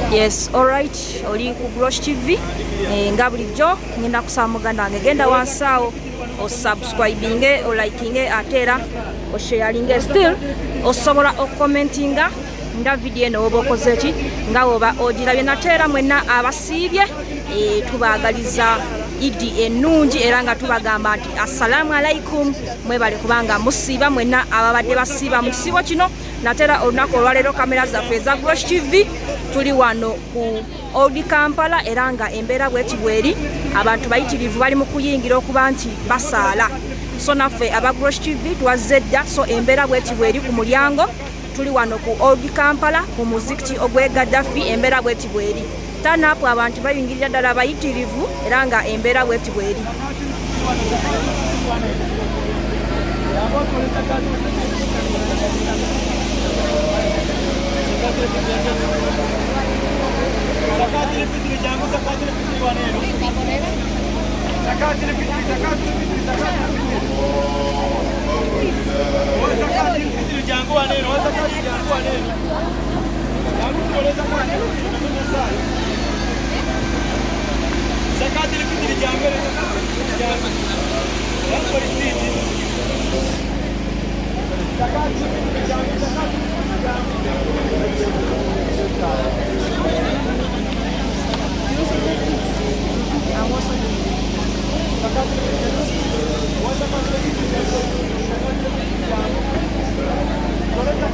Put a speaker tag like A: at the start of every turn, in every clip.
A: Yes, alright. Oli ku Grosh TV. Nga bulijjo ngenda kusaba muganda wange genda wansawo o subscribinge o likinge atera o sharinge still osobola o commentinga nda video eno oba okoze ki nga oba ogirabye natera mwenna abasiibye tubagaliza idi ennungi era nga tubagamba nti assalamu alaikum mwebale kubanga musiiba mwenna ababadde basiiba mu kisibo kino natera olunaku olwaleero kamera zaffe eza Grosh TV tuli wano ku Old Kampala era nga embeera bweti bweri abantu bayitirivu bali mu kuyingira okuba nti basaala so naffe aba Grosh TV twazze dda so embeera bweti bweri ku mulyango tuli wano ku Old Kampala ku muzikiti ogw'e Gaddafi embeera bweti bweri tanapu abantu bayingirira ddala bayitirivu era nga embeera bweti bweri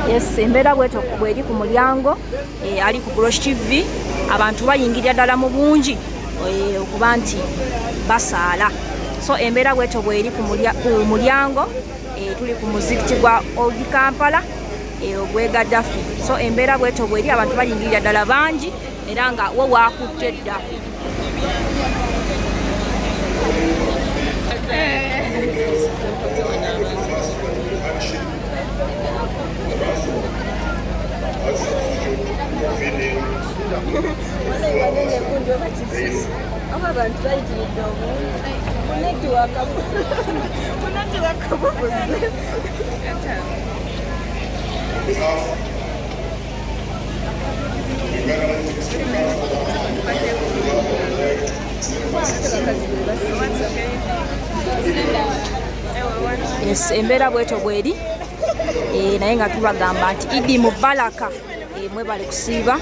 A: Yes, embeera bweto bweri ku mulyango ali ku Grosh TV abantu bayingirira ddala mu bungi okuba nti basaala so embeera bweto bweri ku mulyango tuli ku muzikiti gwa Old Kampala ogw'e Gaddafi so embeera bweto bweri abantu bayingirira ddala bangi era nga wo waakutte dda Yes, embeera bweto bweri naye nga tubagamba nti Idi Mubaraka mwebale kusiiba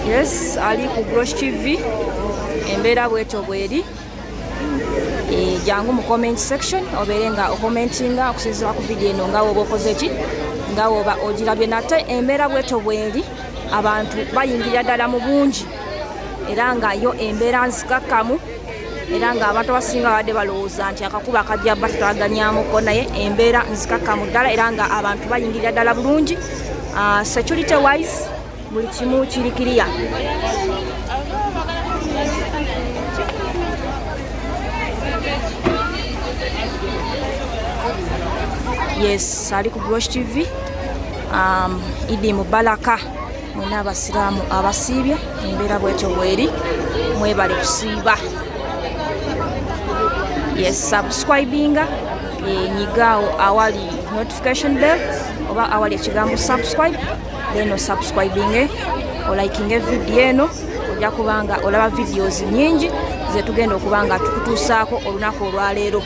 A: Yes, ali ku Grosh TV embeera bweto bweri jangu mu comment section obeere nga okomentinga okusinziira ku video eno nga woba okoze ki nga woba ogirabye nate embeera bweto bweri abantu bayingirira ddala mu bungi era nga yo embeera nzikakkamu era nga abantu abasinga badde balowooza nti akakuba akajja batalaganyamuko naye embeera nzikakkamu ddala era nga abantu bayingirira ddala bulungi security wise buli kimu kiri kiriya yes ali ku Grosh TV Idi Mubaraka mwena abasiraamu abasiibye embeera bwetyo bweri mwebale kusiiba yes subscribinga nyigawo awali notification bell oba awali ekigambo subscribe then subscribinge o likinge video eno ojja kubanga olaba videos nyingi ze tugenda okubanga tukutuusaako olunaku olwaleero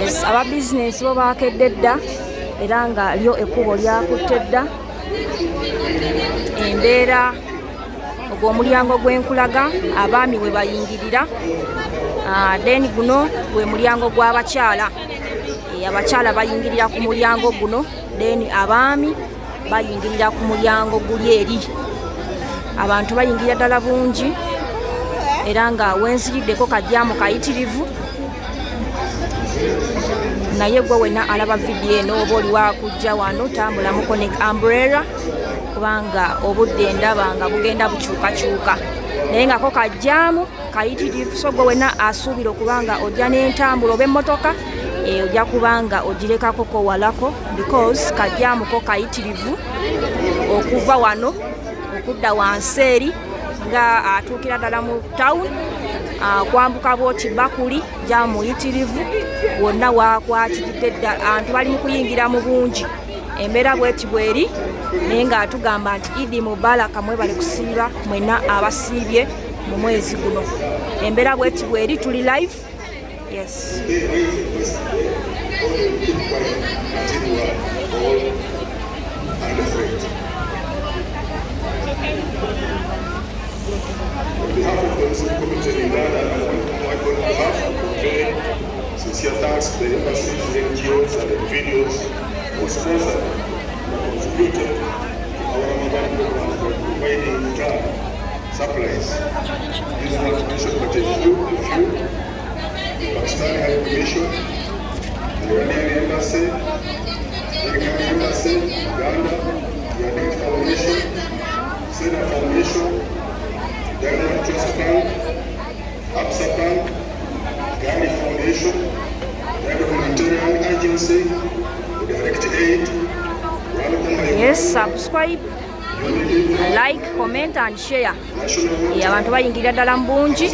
A: because aba business bo bakedde dda era nga lyo ekkubo lyakutte dda. Embeera ogw'omulyango gw'enkulaga abaami we bayingirira, then guno gwe mulyango gw'abakyala. Abakyala bayingirira ku mulyango guno, then abaami bayingirira ku mulyango guli eri. Abantu bayingirira ddala bungi era nga wenziriddeko kajjaamu kayitirivu. Naye gwe wenna alaba vidiyo eno oba oli wakujja wano tambula mu Connect Umbrella kubanga obudde ndaba nga bugenda bukyukakyuka. Naye ngako kajjaamu kayitirivu, so gwe wenna asuubira okubanga ojja n'entambula oba emmotoka ojja kubanga ogirekako kowalako because kajjaamu ko kayitirivu okuva wano okudda wansi eri nga atuukira ddala mu town, kwambuka booti bakuli jaamu muyitirivu wonna wakwatiridde dda. Abantu bali mu kuyingira mu bungi, embeera bweti bweri, naye ng'atugamba nti Idi Mubaraka mwebale kusiiba mwenna abasiibye mu mwezi guno. Embeera bweti bweri, tuli live. Yes.
B: On behalf of the Muslim community in Uganda and on behalf of convey sincere thanks to the embassies, NGOs and individuals who sponsored and contributed to our Ramadan program for providing time supplies. This is not to mention but a few, the Pakistani High Commission, the Iranian Embassy, the American Embassy, Uganda, the United Foundation, Sena Foundation, Diamond Trust Bank, APSA Bank, Ghani Foundation, Ghana Humanitarian Agency, Direct Aid.
A: Yes, subscribe, like, comment and share. Abantu bayingirira ddala mu bungi,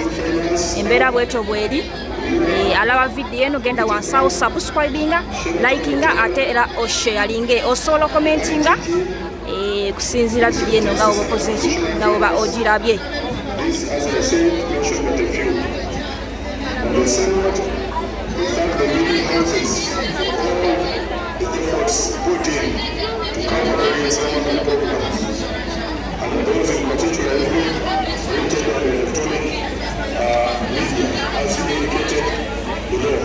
A: embeera bwetyo bweri. Alaba vidiyo eno genda wansi subscribinga, likinga ate era osharinge, osobola commentinga kusinziira vidiyo eno nga oba okoze ki, nga oba ogirabye.
B: This, as I said, mentioned but a few. On the same note, we thank the meeting houses for all the efforts put in to cover various Ramadan programs, and those in particular printed and electronic media, as indicated below.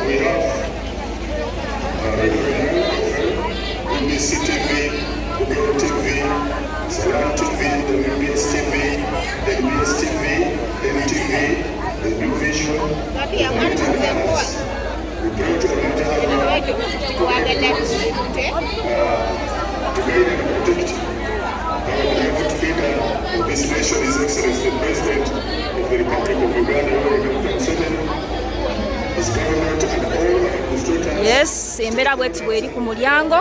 B: We have BBC TV, Google TV, Salam TV, WBS TV, NBS TV, NTV, the New Vision, the Multi-Channels. We brought to the to guide and protect our advocate of this nation, His Excellency the President of the Republic of Uganda, Yoweri Museveni.
A: Yes, embeera bweti bweri ku mulyango.